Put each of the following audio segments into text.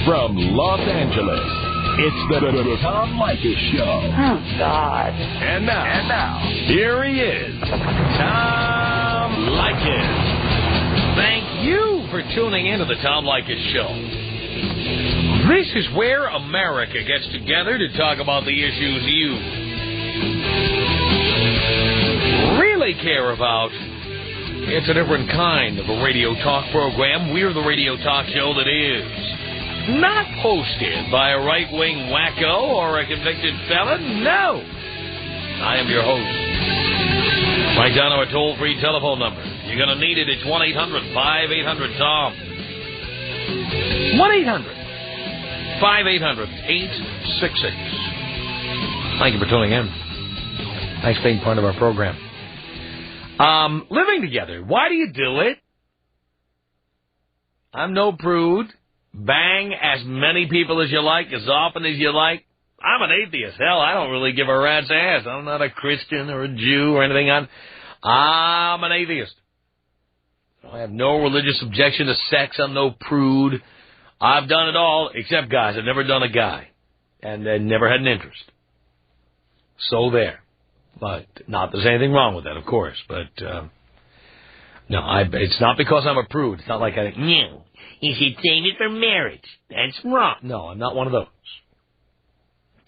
From Los Angeles, it's the Tom Leykis Show. Oh, God. And now, here he is, Tom Leykis. Thank you for tuning in to the Tom Leykis Show. This is where America gets together to talk about the issues you really care about. It's a different kind of a radio talk program. We're the radio talk show that is not hosted by a right-wing wacko or a convicted felon. No. I am your host. Write down our toll-free telephone number. You're going to need it. It's 1-800-5800-TOM. 1-800-5800-866. Thank you for tuning in. Thanks for being part of our program. Living together. Why do you do it? I'm no prude. Bang as many people as you like, as often as you like. I'm an atheist. Hell, I don't really give a rat's ass. I'm not a Christian or a Jew or anything. I'm an atheist. I have no religious objection to sex. I'm no prude. I've done it all, except guys. I've never done a guy. And never had an interest. So there. But not that there's anything wrong with that, of course. But, no, it's not because I'm a prude. It's not like I think, no, you should save it for marriage. That's wrong. No, I'm not one of those.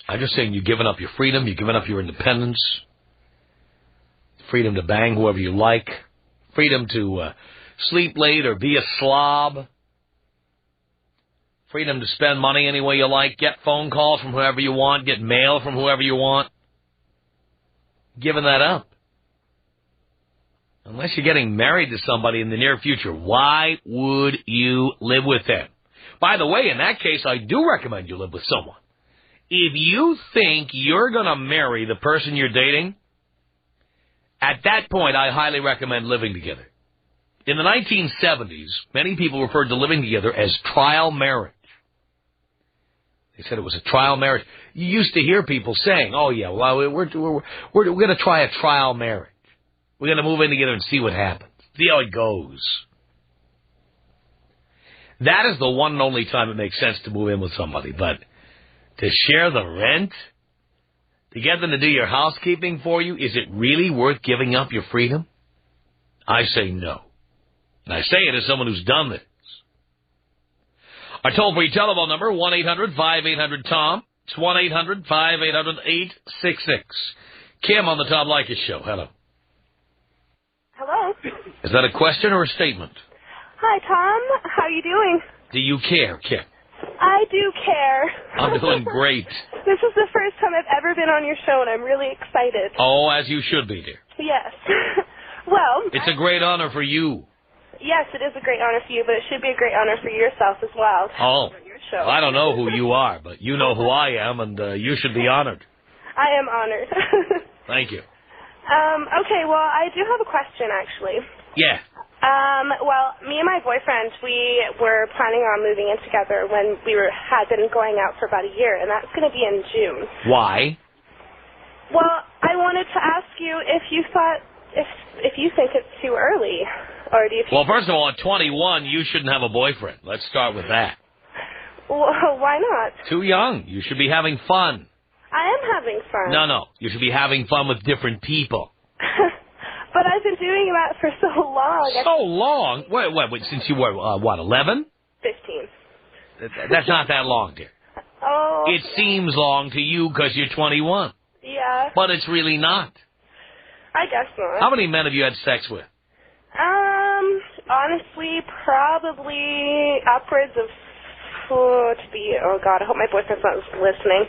I'm just saying you've given up your freedom. You've given up your independence. Freedom to bang whoever you like. Freedom to sleep late or be a slob. Freedom to spend money any way you like. Get phone calls from whoever you want. Get mail from whoever you want. Giving that up. Unless you're getting married to somebody in the near future, why would you live with them? By the way, in that case, I do recommend you live with someone. If you think you're going to marry the person you're dating, at that point, I highly recommend living together. In the 1970s, many people referred to living together as trial marriage. They said it was a trial marriage. You used to hear people saying, oh, yeah, well, we're going to try a trial marriage. We're going to move in together and see what happens. See how it goes. That is the one and only time it makes sense to move in with somebody. But to share the rent, to get them to do your housekeeping for you, is it really worth giving up your freedom? I say no. And I say it as someone who's done this. Our toll-free telephone number, 1-800-5800-TOM. It's 1-800-5800-866. Kim on the Tom Leykis Show. Hello. Hello. Is that a question or a statement? Hi, Tom. How are you doing? Do you care, Kim? I do care. I'm doing great. This is the first time I've ever been on your show, and I'm really excited. Oh, as you should be, dear. Yes. Well... It's a great honor for you. Yes, it is a great honor for you, but it should be a great honor for yourself as well. Oh. Your show. Well, I don't know who you are, but you know who I am, and you should be honored. I am honored. Thank you. Okay, well, I do have a question, actually. Yeah. Well, me and my boyfriend, we were planning on moving in together when we had been going out for about a year, and that's going to be in June. Why? Well, I wanted to ask you if you thought, if you think it's too early, or do you think... Well, first of all, at 21, you shouldn't have a boyfriend. Let's start with that. Well, why not? Too young. You should be having fun. I am having fun. No. You should be having fun with different people. But I've been doing that for so long. So long? Wait, since you were, 11? 15. That's not that long, dear. Oh. It seems long to you because you're 21. Yeah. But it's really not. I guess not. How many men have you had sex with? Honestly, probably upwards of, oh God, I hope my boyfriend's not listening.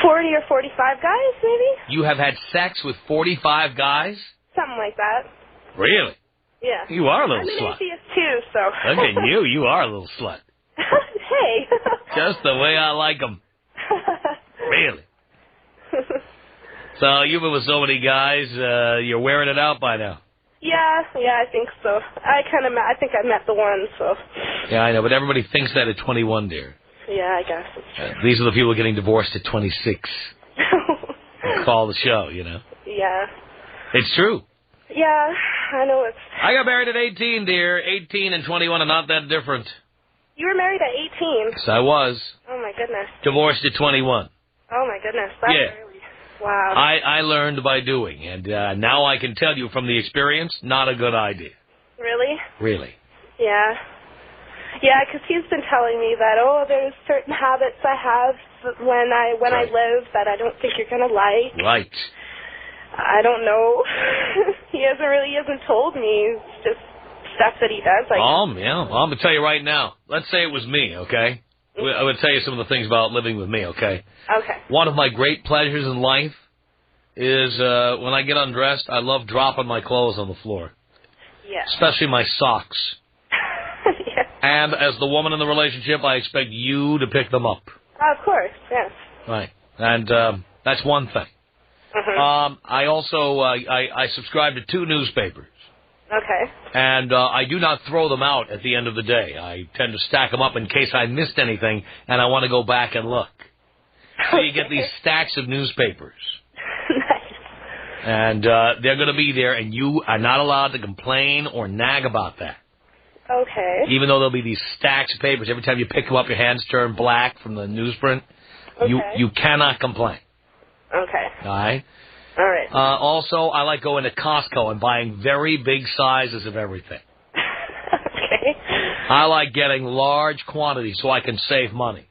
40 or 45 guys, maybe? You have had sex with 45 guys? Something like that. Really? Yeah. You are a little I'm an slut. atheist too, so. Look at you. You are a little slut. Hey. Just the way I like them. Really? So you've been with so many guys, you're wearing it out by now. Yeah, I think so. I think I met the one, so. Yeah, I know, but everybody thinks that at 21, dear. Yeah, I guess. These are the people getting divorced at 26. Call the show, you know. Yeah. It's true. Yeah, I know it's... I got married at 18, dear. 18 and 21 are not that different. You were married at 18? Yes, I was. Oh, my goodness. Divorced at 21. Oh, my goodness. That's really... Wow. I learned by doing, and now I can tell you from the experience, not a good idea. Really? Really. Yeah. Yeah, because he's been telling me that, there's certain habits I have when I live that I don't think you're going to like. Right. I don't know. He hasn't told me. It's just stuff that he does. Like, yeah. Well, I'm going to tell you right now. Let's say it was me, okay? I would tell you some of the things about living with me, okay? Okay. One of my great pleasures in life is when I get undressed, I love dropping my clothes on the floor. Yeah. Especially my socks. Yeah. And as the woman in the relationship, I expect you to pick them up. Of course, yes. Right. And that's one thing. Mm-hmm. I also I subscribe to 2 newspapers. Okay. And I do not throw them out at the end of the day. I tend to stack them up in case I missed anything and I want to go back and look. So you get these stacks of newspapers. Nice. And they're going to be there, and you are not allowed to complain or nag about that. Okay. Even though there'll be these stacks of papers, every time you pick them up, your hands turn black from the newsprint. Okay. You cannot complain. Okay. All right? All right. Also, I like going to Costco and buying very big sizes of everything. Okay. I like getting large quantities so I can save money.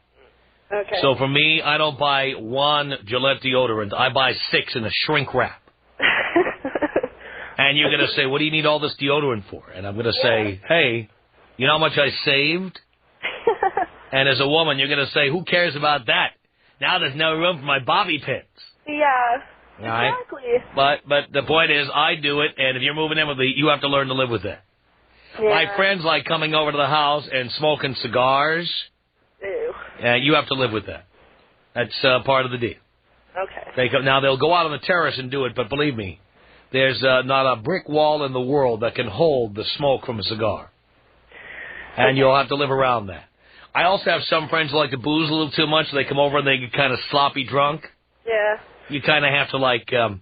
Okay. So for me, I don't buy 1 Gillette deodorant. I buy 6 in a shrink wrap. And you're going to say, what do you need all this deodorant for? And I'm going to say, hey, you know how much I saved? And as a woman, you're going to say, who cares about that? Now there's no room for my bobby pins. Yeah. Right? Exactly. But the point is, I do it, and if you're moving in with me, you have to learn to live with that. Yeah. My friends like coming over to the house and smoking cigars. Ew. You have to live with that. That's part of the deal. Okay. Now, they'll go out on the terrace and do it, but believe me, there's not a brick wall in the world that can hold the smoke from a cigar. And you'll have to live around that. I also have some friends who like to booze a little too much. They come over and they get kind of sloppy drunk. Yeah. You kind of have to,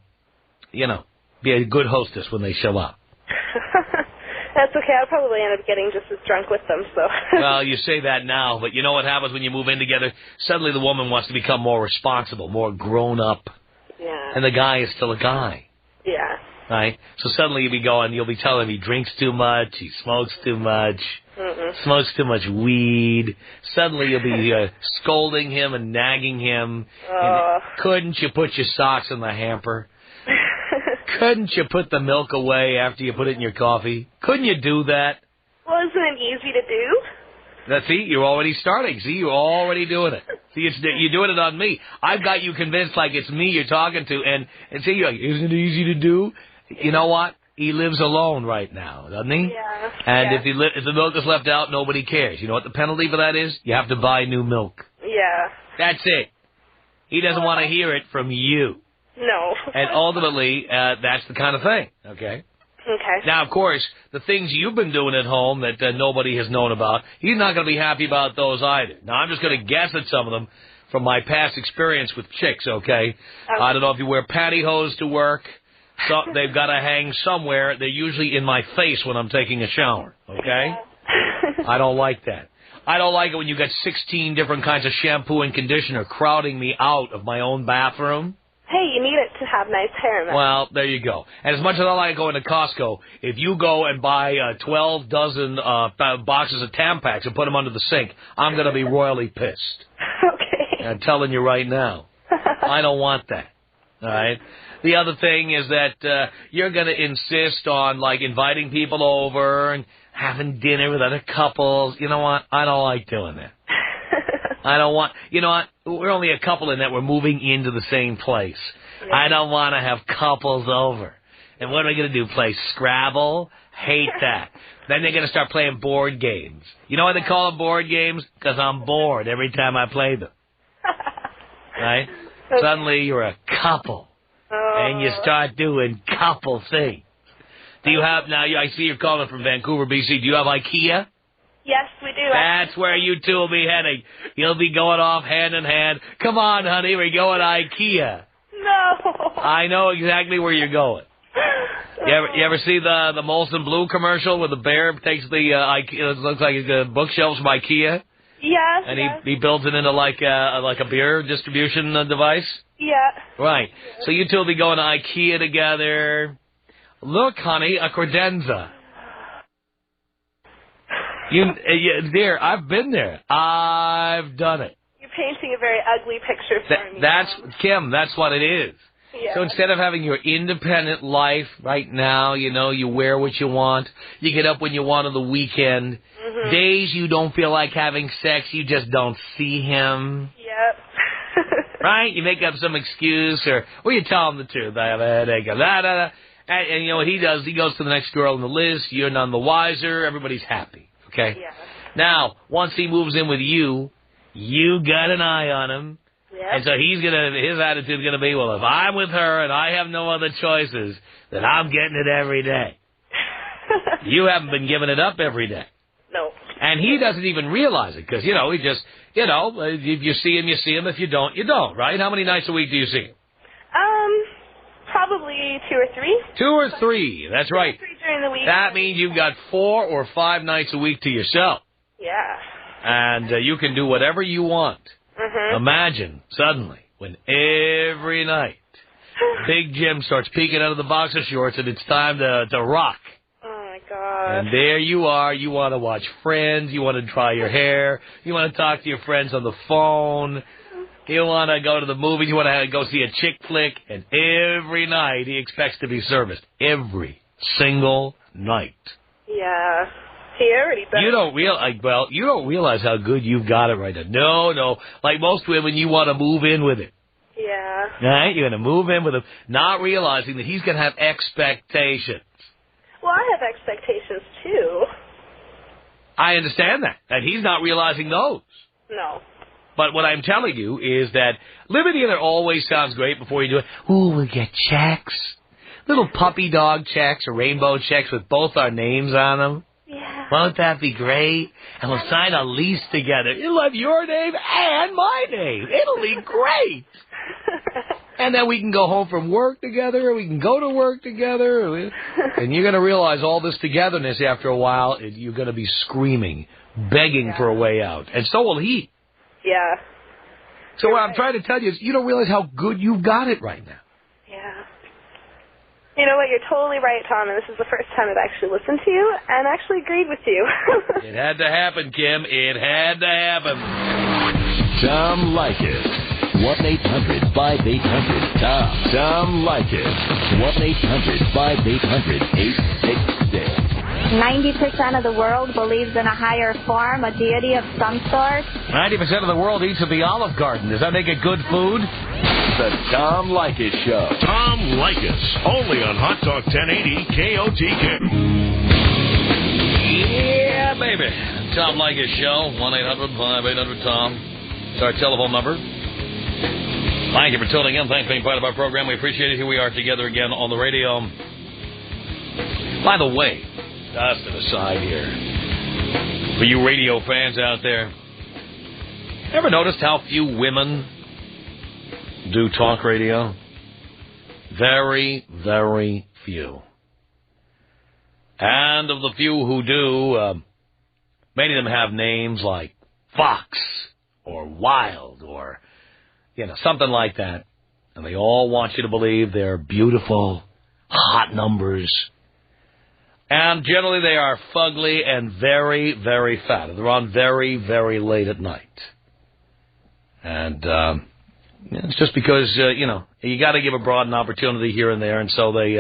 be a good hostess when they show up. That's okay. I'll probably end up getting just as drunk with them, so. Well, you say that now, but you know what happens when you move in together? Suddenly the woman wants to become more responsible, more grown up. Yeah. And the guy is still a guy. Yeah. Right? So suddenly you'll be telling him he drinks too much, he smokes too much, smokes too much weed. Suddenly you'll be scolding him and nagging him. And couldn't you put your socks in the hamper? Couldn't you put the milk away after you put it in your coffee? Couldn't you do that? Well, isn't it easy to do? See, you're already starting. See, you're already doing it. See, you're doing it on me. I've got you convinced like it's me you're talking to, and see, you're like, isn't it easy to do? You know what? He lives alone right now, doesn't he? Yeah. And if the milk is left out, nobody cares. You know what the penalty for that is? You have to buy new milk. Yeah. That's it. He doesn't want to hear it from you. No. And ultimately, that's the kind of thing, okay? Okay. Now, of course, the things you've been doing at home that nobody has known about, he's not going to be happy about those either. Now, I'm just going to guess at some of them from my past experience with chicks, okay? I don't know if you wear pantyhose to work. So they've got to hang somewhere. They're usually in my face when I'm taking a shower, okay? I don't like that. I don't like it when you got 16 different kinds of shampoo and conditioner crowding me out of my own bathroom. Hey, you need it to have nice hair, man. Well, there you go. And as much as I like going to Costco, if you go and buy 12 dozen boxes of Tampax and put them under the sink, I'm going to be royally pissed. Okay. I'm telling you right now. I don't want that. All right? The other thing is that you're going to insist on, like, inviting people over and having dinner with other couples. You know what? I don't like doing that. I don't want, you know what? We're only a couple in that we're moving into the same place. Yeah. I don't want to have couples over. And what are we going to do, play Scrabble? Hate that. Then they're going to start playing board games. You know why they call them board games? Because I'm bored every time I play them. Right? Okay. Suddenly you're a couple. And you start doing couple things. Do you have, now I see you're calling from Vancouver, BC. Do you have IKEA? Yes, we do. That's where you two will be heading. You'll be going off hand in hand. Come on, honey, we're going to IKEA. No. I know exactly where you're going. You ever see the Molson Blue commercial where the bear takes the IKEA, it looks like the bookshelves from IKEA? Yes. And he builds it into like a beer distribution device? Yeah. Right. So you two will be going to IKEA together. Look, honey, a credenza. Dear, I've been there. I've done it. You're painting a very ugly picture for me. Kim, that's what it is. Yeah. So instead of having your independent life right now, you wear what you want, you get up when you want on the weekend, days you don't feel like having sex, you just don't see him. Yep. Right? You make up some excuse, or you tell him the truth. I have a headache. And you know what he does? He goes to the next girl on the list. You're none the wiser. Everybody's happy. Okay? Yeah. Now, once he moves in with you, you got an eye on him. Yep. And so his attitude's gonna be, well, if I'm with her and I have no other choices, then I'm getting it every day. You haven't been giving it up every day. No. And he doesn't even realize it, because, he just, if you see him, you see him. If you don't, you don't, right? How many nights a week do you see him? Probably 2 or 3. 2 or 3, that's right. 3 during the week. That means you've got 4 or 5 nights a week to yourself. Yeah. And you can do whatever you want. Imagine, suddenly, when every night Big Jim starts peeking out of the boxer shorts and it's time to rock. Oh, my God. And there you are. You want to watch Friends. You want to dry your hair. You want to talk to your friends on the phone. You want to go to the movies. You want to go see a chick flick. And every night he expects to be serviced. Every single night. Yeah. He already does. You don't realize how good you've got it right now. No. Like most women, you want to move in with it. Yeah. Right? You're going to move in with him, not realizing that he's going to have expectations. Well, I have expectations, too. I understand that. And he's not realizing those. No. But what I'm telling you is that living together always sounds great before you do it. Ooh, we'll get checks. Little puppy dog checks or rainbow checks with both our names on them. Yeah. Won't that be great? And we'll sign a lease together. It'll have your name and my name. It'll be great. And then we can go home from work together, or we can go to work together. And you're going to realize all this togetherness after a while. You're going to be screaming, begging for a way out. And so will he. Yeah. So what I'm trying to tell you is you don't realize how good you've got it right now. Yeah. You know what? You're totally right, Tom, and this is the first time I've actually listened to you and actually agreed with you. It had to happen, Kim. It had to happen. Tom Leykis. 1-800-5800-TOM. Tom Leykis. 1-800-5800-866. 90% of the world believes in a higher form, a deity of some sort. 90% of the world eats at the Olive Garden. Does that make it good food? The Tom Leykis Show. Tom Leykis, only on Hot Talk 1080 KOTK. Yeah, baby. Tom Leykis Show, 1-800-5800-TOM. It's our telephone number. Thank you for tuning in. Thanks for being part of our program. We appreciate it. Here we are together again on the radio. By the way, just an aside here, for you radio fans out there, ever noticed how few women do talk radio? Very, very few. And of the few who do, many of them have names like Fox or Wild or, something like that. And they all want you to believe they're beautiful, hot numbers. And generally they are fugly and very, very fat. They're on very, very late at night. And it's just because, you got to give a broad an opportunity here and there, and so they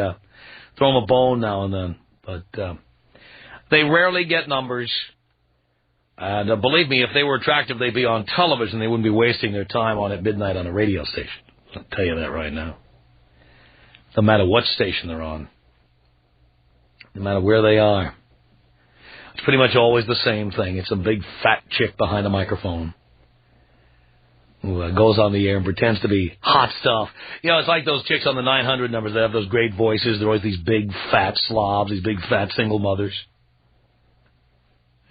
throw them a bone now and then. But they rarely get numbers. And believe me, if they were attractive, they'd be on television. They wouldn't be wasting their time on at midnight on a radio station. I'll tell you that right now. No matter what station they're on. No matter where they are. It's pretty much always the same thing. It's a big fat chick behind a microphone who goes on the air and pretends to be hot stuff. It's like those chicks on the 900 numbers that have those great voices. They're always these big fat slobs, these big fat single mothers.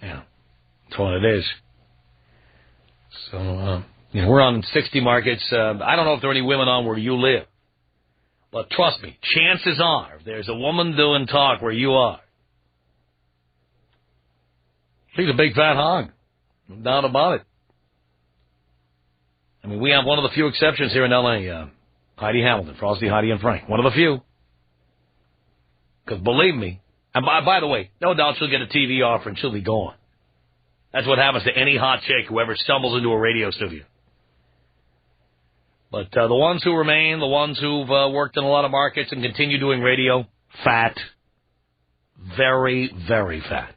Yeah, that's what it is. So, we're on 60 markets. I don't know if there are any women on where you live. But trust me, chances are, if there's a woman doing talk where you are, she's a big fat hog. No doubt about it. I mean, we have one of the few exceptions here in L.A., Heidi Hamilton, Frosty, Heidi, and Frank. One of the few. Because believe me, and by the way, no doubt she'll get a TV offer and she'll be gone. That's what happens to any hot chick who ever stumbles into a radio studio. But the ones who remain, the ones who've worked in a lot of markets and continue doing radio, fat. Very, very fat.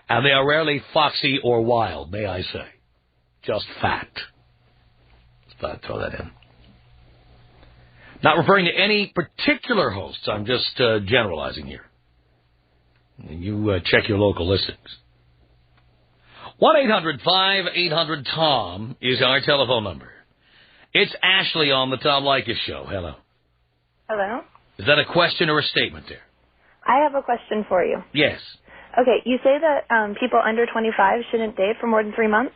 And they are rarely foxy or wild, may I say. Just fat. Just thought I'd throw that in. Not referring to any particular hosts. I'm just generalizing here. And you check your local listings. 1-800-5800-TOM is our telephone number. It's Ashley on the Tom Leykis Show. Hello. Hello? Is that a question or a statement there? I have a question for you. Yes. Okay, you say that people under 25 shouldn't date for more than 3 months?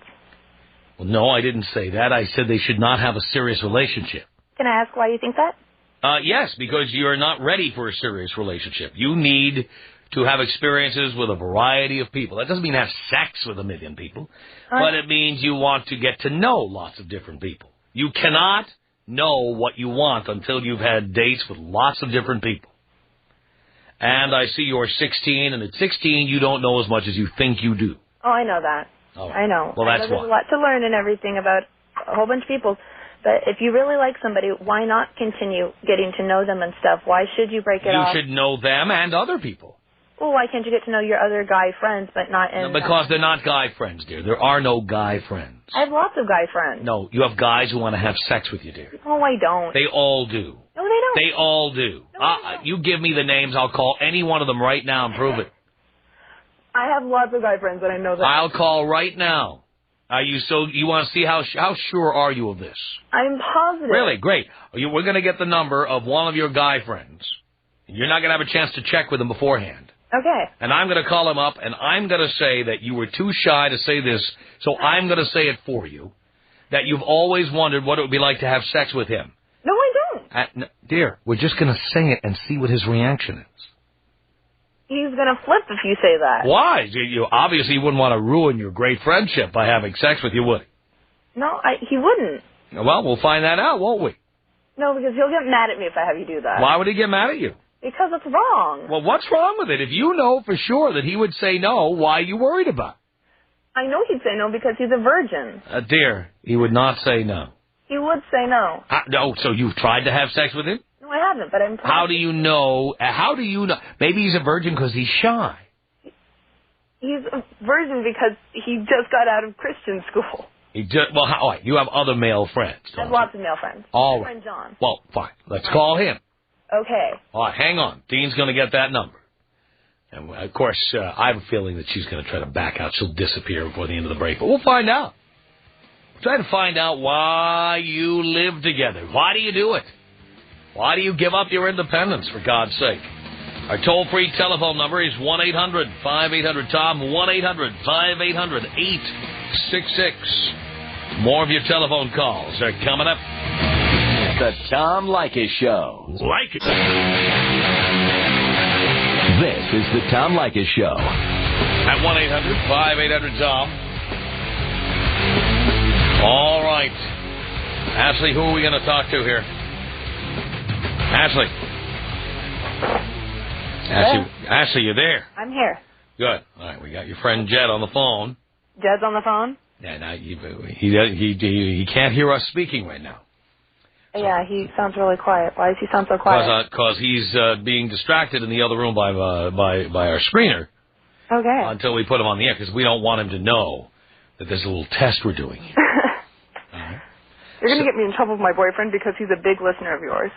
Well, no, I didn't say that. I said they should not have a serious relationship. Can I ask why you think that? Yes, because you're not ready for a serious relationship. You need to have experiences with a variety of people. That doesn't mean have sex with a million people, but it means you want to get to know lots of different people. You cannot know what you want until you've had dates with lots of different people. And I see you're 16, and at 16 you don't know as much as you think you do. Oh, I know that. Oh. I know. Well, that's There's a lot to learn and everything about a whole bunch of people. But if you really like somebody, why not continue getting to know them and stuff? Why should you break it off? You should know them and other people. Well, why can't you get to know your other guy friends, but not in... No, because they're not guy friends, dear. There are no guy friends. I have lots of guy friends. No, you have guys who want to have sex with you, dear. Oh, I don't. They all do. No, they don't. They all do. No, they don't. You give me the names, I'll call any one of them right now and prove it. I have lots of guy friends, and I know that. I'll call right now. You want to see how sure are you of this? I'm positive. Really? Great. We're going to get the number of one of your guy friends. You're not going to have a chance to check with him beforehand. Okay. And I'm going to call him up, and I'm going to say that you were too shy to say this, so I'm going to say it for you, that you've always wondered what it would be like to have sex with him. No, I don't. No, dear, we're just going to say it and see what his reaction is. He's going to flip if you say that. Why? You obviously wouldn't want to ruin your great friendship by having sex with you, would he? No, he wouldn't. Well, we'll find that out, won't we? No, because he'll get mad at me if I have you do that. Why would he get mad at you? Because it's wrong. Well, what's wrong with it? If you know for sure that he would say no, why are you worried about it? I know he'd say no because he's a virgin. Dear, he would not say no. He would say no. No, so you've tried to have sex with him? No, I haven't, but I'm... How do you know? How do you know? Maybe he's a virgin because he's shy. He's a virgin because he just got out of Christian school. All right, you have other male friends. I have lots of male friends. All My right. friend John. Well, fine. Let's call him. Okay. All right, hang on. Dean's going to get that number. And, of course, I have a feeling that she's going to try to back out. She'll disappear before the end of the break. But we'll find out. We'll try to find out why you live together. Why do you do it? Why do you give up your independence, for God's sake? Our toll-free telephone number is 1-800-5800-TOM, 1-800-5800-866. More of your telephone calls are coming up. The Tom Leykis Show. Like it. This is the Tom Leykis Show. At 1-800-5800-TOM. All right. Ashley, who are we going to talk to here? Ashley. Ashley, you there? I'm here. Good. All right, we got your friend Jed on the phone. Jed's on the phone? Yeah, now he can't hear us speaking right now. Yeah, he sounds really quiet. Why does he sound so quiet? Because he's being distracted in the other room by our screener. Okay. Until we put him on the air, because we don't want him to know that there's a little test we're doing here. Right. You're going to get me in trouble with my boyfriend because he's a big listener of yours.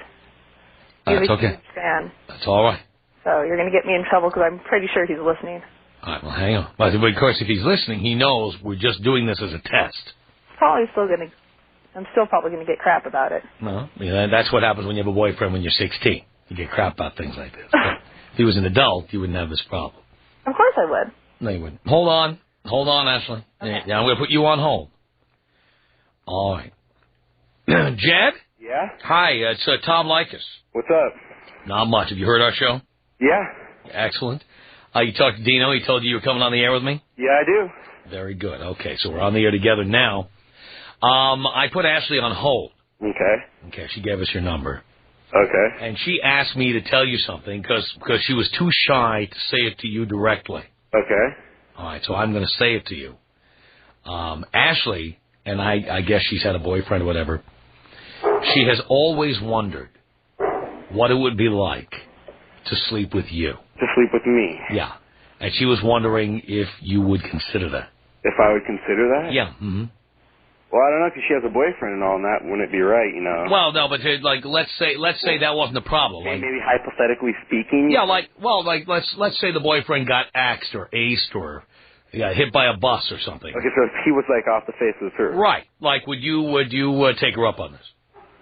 That's okay. Huge fan. That's all right. So you're going to get me in trouble because I'm pretty sure he's listening. All right, well, hang on. But of course, if he's listening, he knows we're just doing this as a test. I'm still probably going to get crap about it. No, that's what happens when you have a boyfriend when you're 16. You get crap about things like this. But if he was an adult, you wouldn't have this problem. Of course I would. No, you wouldn't. Hold on, Ashley. Okay. Yeah, I'm going to put you on hold. All right. Jed? Yeah? Hi, it's Tom Leykis. What's up? Not much. Have you heard our show? Yeah. Excellent. You talked to Dino. He told you were coming on the air with me? Yeah, I do. Very good. Okay, so we're on the air together now. I put Ashley on hold. Okay. Okay, she gave us your number. Okay. And she asked me to tell you something because she was too shy to say it to you directly. Okay. All right, so I'm going to say it to you. Ashley, and I guess she's had a boyfriend or whatever, she has always wondered what it would be like to sleep with you. To sleep with me? Yeah. And she was wondering if you would consider that. If I would consider that? Yeah. Mm-hmm. Well, I don't know, because she has a boyfriend and all, and that wouldn't be right, you know. Well, no, but like, let's say that wasn't the problem. Okay, like, maybe hypothetically speaking. Yeah, let's say the boyfriend got axed or aced or got hit by a bus or something. Okay, so he was like off the face of the earth. Right. Like, would you take her up on this?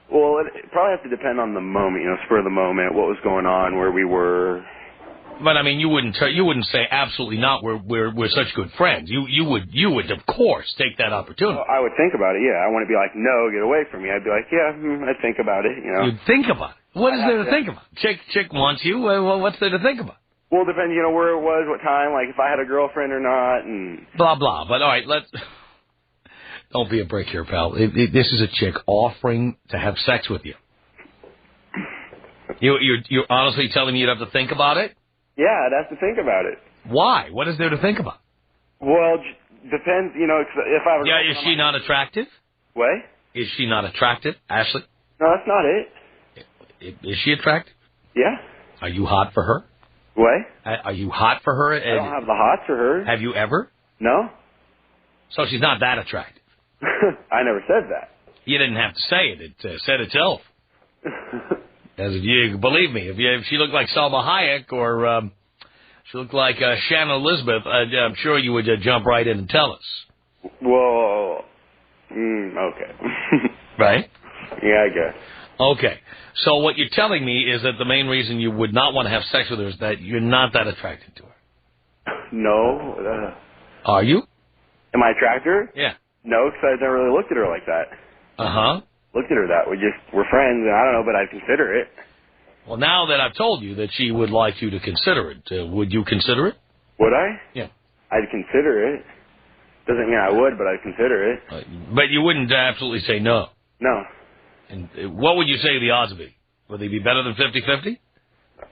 Well, it probably has to depend on the moment, you know, spur of the moment, what was going on, where we were. But I mean, you wouldn't say absolutely not. We're such good friends. You would of course take that opportunity. Well, I would think about it. Yeah, I wouldn't be like, no, get away from me. I'd be like, yeah, I'd think about it. You know. You'd think about it. What is there to think about? Chick wants you. Well, what's there to think about? Well, it depends, you know, where it was, what time, like if I had a girlfriend or not, and blah blah. But all right, don't be a brick here, pal. This is a chick offering to have sex with you. You're honestly telling me you'd have to think about it? Yeah, I'd have to think about it. Why? What is there to think about? Well, depends, you know, if I have a is she not attractive? What? Is she not attractive, Ashley? No, that's not it. Is she attractive? Yeah. Are you hot for her? What? Are you hot for her? I don't have the hots for her. Have you ever? No. So she's not that attractive. I never said that. You didn't have to say it. It said itself. As if you believe me, if she looked like Salma Hayek or she looked like Shannon Elizabeth, I'm sure you would jump right in and tell us. Well, okay. Right? Yeah, I guess. Okay. So what you're telling me is that the main reason you would not want to have sex with her is that you're not that attracted to her. No. Are you? Am I attracted to her? Yeah. No, because I've never really looked at her like that. Uh-huh. Looked at her that way. We're friends, and I don't know, but I'd consider it. Well, now that I've told you that she would like you to consider it, would you consider it? Would I? Yeah. I'd consider it. Doesn't mean I would, but I'd consider it. But you wouldn't absolutely say no. No. And what would you say the odds would be? Would they be better than 50-50?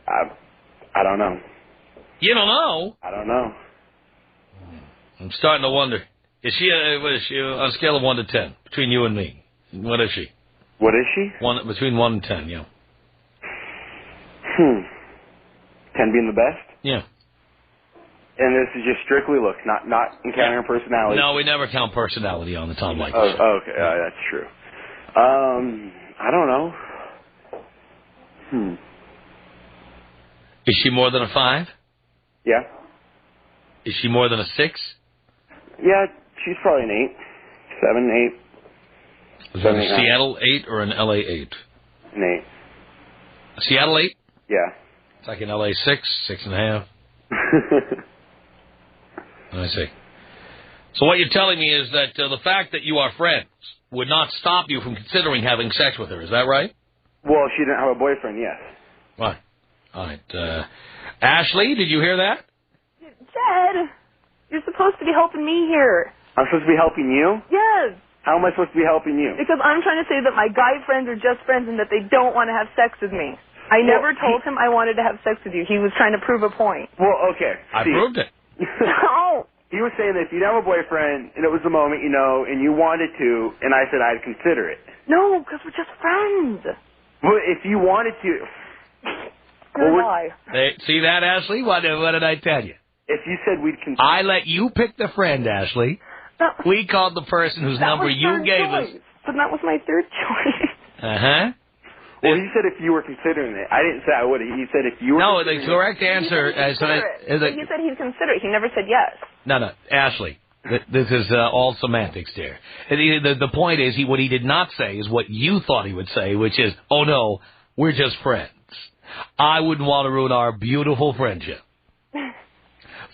I don't know. You don't know? I don't know. I'm starting to wonder. What is she on a scale of 1 to 10 between you and me? What is she? What is she? Between 1 and 10, yeah. 10 being the best? Yeah. And this is just strictly looks, not encountering personality. No, we never count personality on the Tom Leykis Show. Oh, okay, that's true. I don't know. Is she more than a 5? Yeah. Is she more than a 6? Yeah, she's probably an 8. 7, 8. Is that a Seattle 8 or an LA 8? An 8. A Seattle 8? Yeah. It's like an LA 6, 6.5. I see. So what you're telling me is that the fact that you are friends would not stop you from considering having sex with her. Is that right? Well, she didn't have a boyfriend, yes. Right. All right. Ashley, did you hear that? Jed, you're supposed to be helping me here. I'm supposed to be helping you? Yes. How am I supposed to be helping you? Because I'm trying to say that my guy friends are just friends and that they don't want to have sex with me. I never told him I wanted to have sex with you. He was trying to prove a point. Well, okay. I proved it. No. He was saying that if you'd have a boyfriend, and it was the moment, you know, and you wanted to, and I said I'd consider it. No, because we're just friends. Well, if you wanted to... See that, Ashley? What did I tell you? If you said we'd consider... I let you pick the friend, Ashley. We called the person whose number you gave us. But that was my third choice. Uh-huh. Well, he said if you were considering it. I didn't say I would. He said if you were considering it. No, the correct answer... He said he'd consider it. He never said yes. No, Ashley. This is all semantics there. The point is, what he did not say is what you thought he would say, which is, oh, no, we're just friends. I wouldn't want to ruin our beautiful friendship.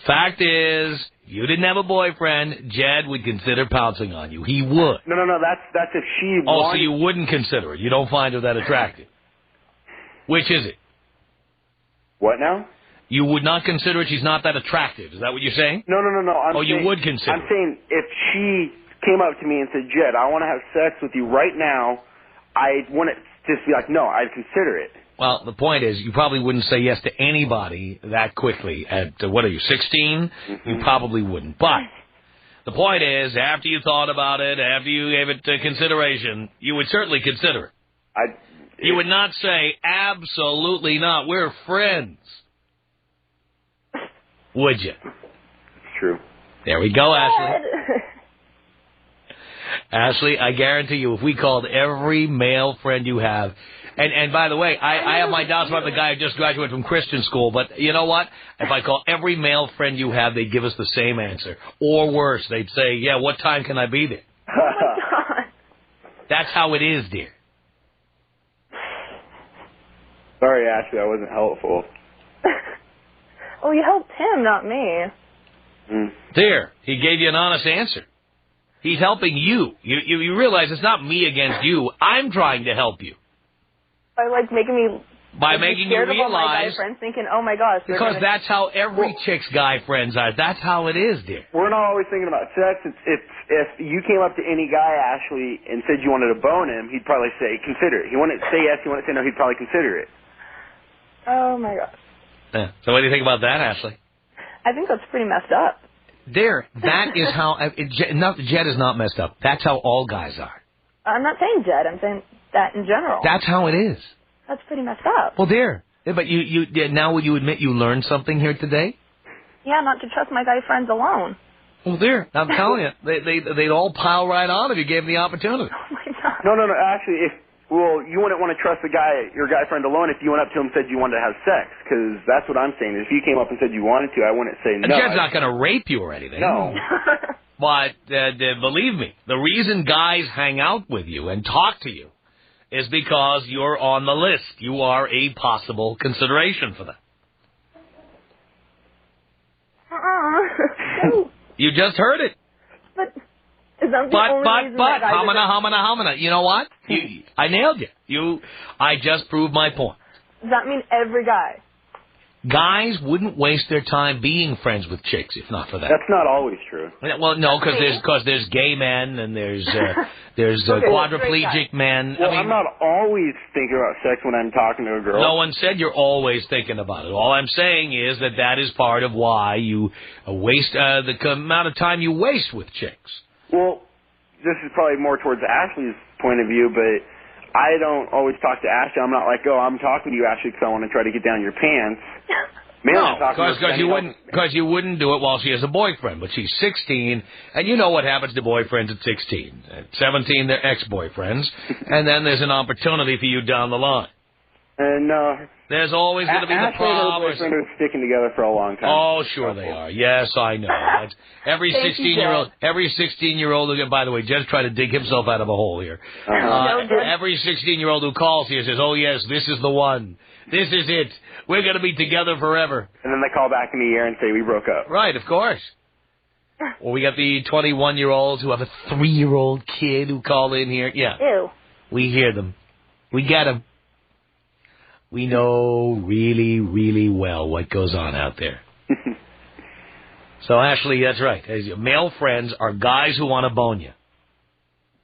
Fact is, you didn't have a boyfriend, Jed would consider pouncing on you. He would. No. That's if she Oh, wanted... so you wouldn't consider it. You don't find her that attractive. Which is it? What now? You would not consider it. She's not that attractive. Is that what you're saying? No. You would consider I'm saying if she came up to me and said, Jed, I want to have sex with you right now, I wouldn't just be like, no, I'd consider it. Well, the point is, you probably wouldn't say yes to anybody that quickly. At, what are you, 16? Mm-hmm. You probably wouldn't. But the point is, after you thought about it, after you gave it consideration, you would certainly consider it. You would not say, absolutely not, we're friends. Would you? It's true. There we go, Ashley. Ashley, I guarantee you, if we called every male friend you have, and by the way, I have my doubts about the guy who just graduated from Christian school, but you know what? If I call every male friend you have, they'd give us the same answer. Or worse, they'd say, yeah, what time can I be there? Oh, my God. That's how it is, dear. Sorry, Ashley, I wasn't helpful. Oh, you helped him, not me. Dear, he gave you an honest answer. He's helping you. You realize it's not me against you. I'm trying to help you. By, making me... By making you realize... my guy friends thinking, oh, my gosh. Because that's how every chick's guy friends are. That's how it is, dear. We're not always thinking about sex. If you came up to any guy, Ashley, and said you wanted to bone him, he'd probably say, consider it. He wouldn't say yes, he wouldn't say no, he'd probably consider it. Oh, my gosh. Yeah. So what do you think about that, Ashley? I think that's pretty messed up. There, that is how... Jed is not messed up. That's how all guys are. I'm not saying Jed. I'm saying that in general. That's how it is. That's pretty messed up. Well, there. But now would you admit you learned something here today? Yeah, not to trust my guy friends alone. Well, there. I'm telling you, they'd all pile right on if you gave them the opportunity. Oh, my God. No. Actually, you wouldn't want to trust your guy friend alone if you went up to him and said you wanted to have sex, because that's what I'm saying. If you came up and said you wanted to, I wouldn't say no. Jed's not going to rape you or anything. No. But believe me, the reason guys hang out with you and talk to you is because you're on the list. You are a possible consideration for them. You just heard it. But is that the only reason that guys hamana. You know what? I nailed you. I just proved my point. Does that mean every guy? Guys wouldn't waste their time being friends with chicks if not for that. That's not always true. Well, no, because there's gay men and there's quadriplegic men. Well, I'm not always thinking about sex when I'm talking to a girl. No one said you're always thinking about it. All I'm saying is that is part of why you waste the amount of time you waste with chicks. Well, this is probably more towards Ashley's point of view, but I don't always talk to Ashley. I'm not like, I'm talking to you, Ashley, because I want to try to get down your pants. No, because you wouldn't do it while she has a boyfriend. But she's 16, and you know what happens to boyfriends at 16. At 17, they're ex-boyfriends, and then there's an opportunity for you down the line. And there's always going to be the problem. Ashley and her boyfriend are sticking together for a long time. Oh, sure they are. Yes, I know. Every 16-year-old, by the way, Jed's trying to dig himself out of a hole here. Every 16-year-old who calls here says, oh, yes, this is the one. This is it. We're going to be together forever. And then they call back in a year and say, we broke up. Right, of course. Or we got the 21-year-olds who have a 3-year-old kid who call in here. Yeah. Ew. We hear them. We get them. We know really, really well what goes on out there. So, Ashley, that's right. Male friends are guys who want to bone you.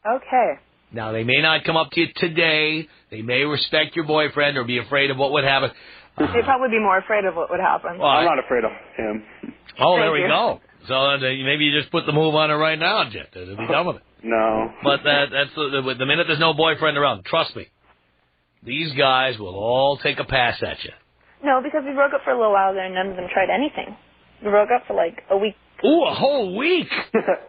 Okay. Now, they may not come up to you today. They may respect your boyfriend or be afraid of what would happen. They'd probably be more afraid of what would happen. Well, I'm not afraid of him. Oh, there we go. So maybe you just put the move on it right now, Jet. To be done with it. No. But that's the minute there's no boyfriend around. Trust me. These guys will all take a pass at you. No, because we broke up for a little while there and none of them tried anything. We broke up for like a week. Ooh, a whole week!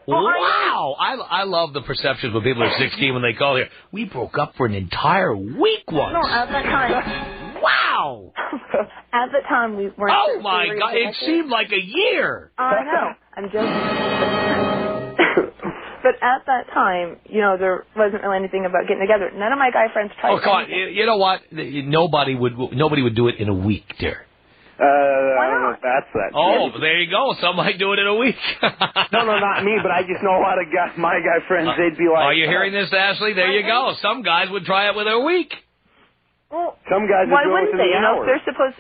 Wow! I love the perceptions when people are 16 when they call here. We broke up for an entire week once. No, at that time. Wow! At the time, we weren't. Oh, my God. It seemed like a year. I know. I'm joking. But at that time, there wasn't really anything about getting together. None of my guy friends tried. Oh, come on. You know what? Nobody would do it in a week, dear. I don't know if that's that. Oh, there you go. Some might do it in a week. No, not me, but I just know a lot of guys, my guy friends, they'd be like... Are you hearing this, Ashley? There you go. Some guys would try it within a week. Well, some guys why would do it wouldn't within they? an hour.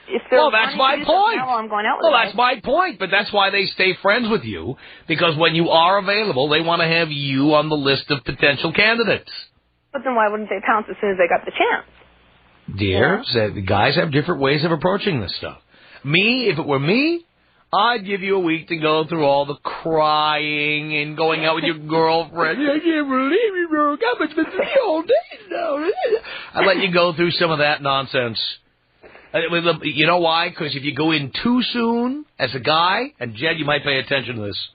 If they're Well, that's my point. Now, I'm going out with that's my point. But that's why they stay friends with you, because when you are available, they want to have you on the list of potential candidates. But then why wouldn't they pounce as soon as they got the chance? Dear, the guys have different ways of approaching this stuff. Me, if it were me, I'd give you a week to go through all the crying and going out with your girlfriend. I can't believe you broke up. It's been 3 whole days now. I'd let you go through some of that nonsense. You know why? Because if you go in too soon as a guy, and Jed, you might pay attention to this.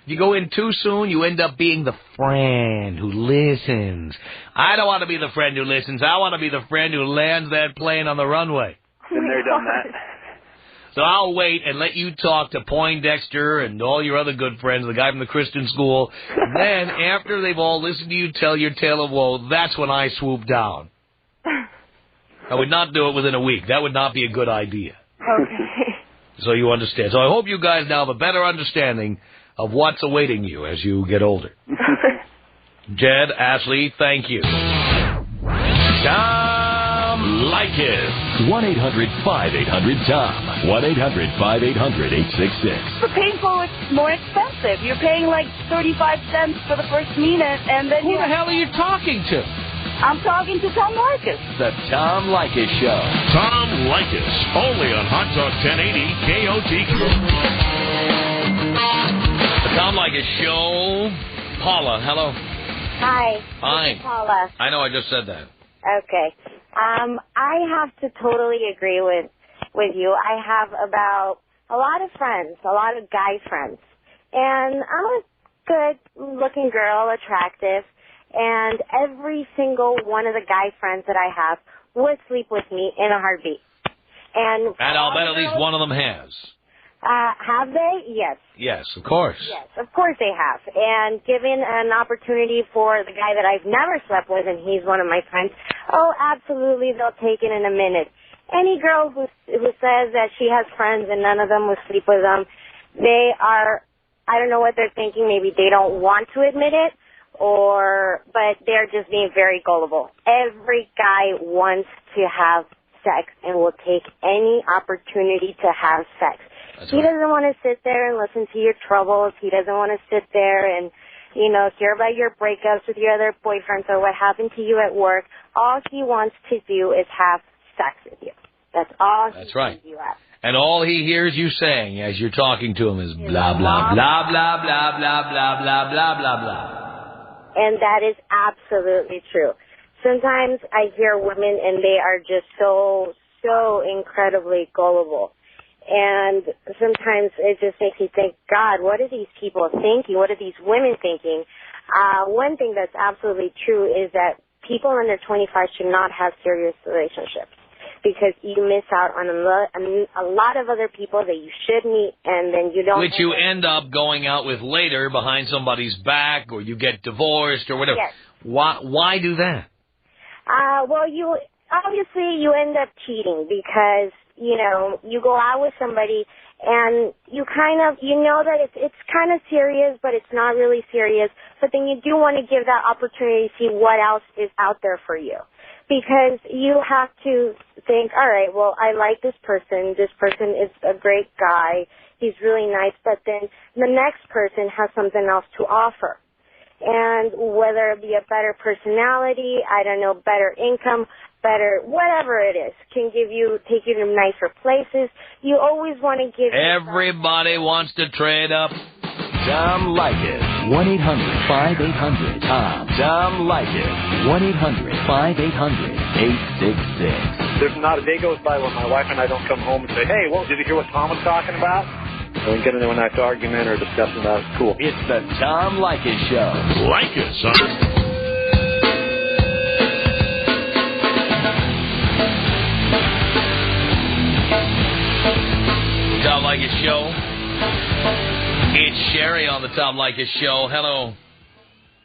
If you go in too soon, you end up being the friend who listens. I don't want to be the friend who listens. I want to be the friend who lands that plane on the runway. Been there, done that. So I'll wait and let you talk to Poindexter and all your other good friends, the guy from the Christian school. Then, after they've all listened to you tell your tale of woe, that's when I swoop down. I would not do it within a week. That would not be a good idea. Okay. So you understand. So I hope you guys now have a better understanding of what's awaiting you as you get older. Jed, Ashley, thank you. Tom Leykis. 1-800-5800-TOM. 1-800-5800-866. For painful, it's more expensive. You're paying like 35 cents for the first minute, and then Who the hell are you talking to? I'm talking to Tom Leykis. The Tom Leykis Show. Tom Leykis, only on Hot Talk 1080 KOTK. The Tom Leykis Show. Paula, hello. Hi. Hi. This is Paula. I know, I just said that. Okay. I have to totally agree with you. I have about a lot of friends, a lot of guy friends. And I'm a good-looking girl, attractive. And every single one of the guy friends that I have would sleep with me in a heartbeat. And I'll bet at least one of them has. Have they? Yes. Yes, of course. Yes, of course they have. And given an opportunity for the guy that I've never slept with, and he's one of my friends, oh, absolutely, they'll take it in a minute. Any girl who says that she has friends and none of them will sleep with them, they are, I don't know what they're thinking. Maybe they don't want to admit it, but they're just being very gullible. Every guy wants to have sex and will take any opportunity to have sex. He doesn't want to sit there and listen to your troubles. He doesn't want to sit there and, hear about your breakups with your other boyfriends or what happened to you at work. All he wants to do is have sex with you. That's all he sees you at. And all he hears you saying as you're talking to him is blah, blah, blah, blah, blah, blah, blah, blah, blah, blah, blah. And that is absolutely true. Sometimes I hear women and they are just so incredibly gullible. And sometimes it just makes me think, God, what are these people thinking? What are these women thinking? One thing that's absolutely true is that people under 25 should not have serious relationships because you miss out on a lot of other people that you should meet, and then you don't... Which you end up going out with later behind somebody's back, or you get divorced, or whatever. Yes. Why do that? Well, you end up cheating because... you go out with somebody and you know that it's kind of serious, but it's not really serious. But then you do want to give that opportunity to see what else is out there for you. Because you have to think, all right, well, I like this person. This person is a great guy. He's really nice. But then the next person has something else to offer. And whether it be a better personality, better income, better, whatever it is, can take you to nicer places. You always want to give... Everybody wants to trade up. Tom Leykis. 1-800-5800-TOM. Tom Leykis. 1-800-5800-866. There's not a day goes by when my wife and I don't come home and say, hey, well, did you hear what Tom was talking about? And get into a nice argument or discussion about it. Cool. It's the Tom Leykis Show. Like us on Tom Leykis Show. It's Sherry on the Tom Leykis Show. Hello.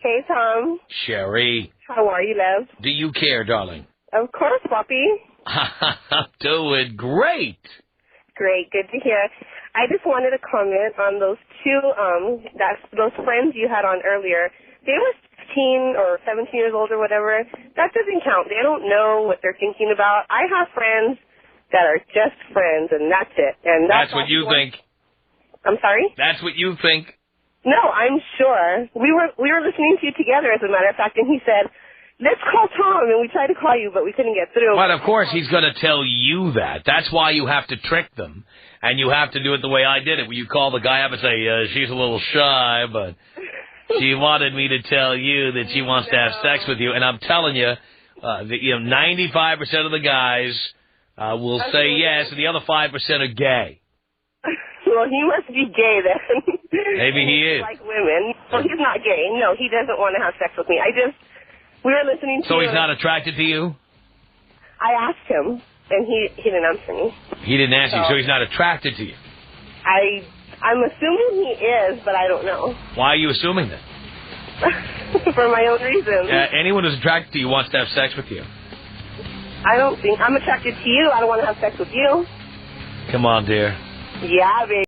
Hey, Tom. Sherry. How are you, love? Do you care, darling? Of course, Poppy. I'm doing great. great. Good to hear. I just wanted to comment on those two, those friends you had on earlier. They were 16 or 17 years old or whatever. That doesn't count. They don't know what they're thinking about. I have friends that are just friends, and that's it. And that's what you think. I'm sorry? That's what you think. No, I'm sure. We were listening to you together, as a matter of fact, and he said, let's call Tom, and we tried to call you, but we couldn't get through. But, of course, he's going to tell you that. That's why you have to trick them, and you have to do it the way I did it, where you call the guy up and say, she's a little shy, but she wanted me to tell you that she wants to have sex with you. And I'm telling you, 95% of the guys will say yes, and the other 5% are gay. Well, he must be gay then. Maybe he is. Like women. Well, he's not gay. No, he doesn't want to have sex with me. We were listening to So he's not attracted to you? I asked him, and he didn't answer me. He didn't answer you, so he's not attracted to you? I'm assuming he is, but I don't know. Why are you assuming that? For my own reasons. Anyone who's attracted to you wants to have sex with you. I don't think. I'm attracted to you. I don't want to have sex with you. Come on, dear. Yeah, baby.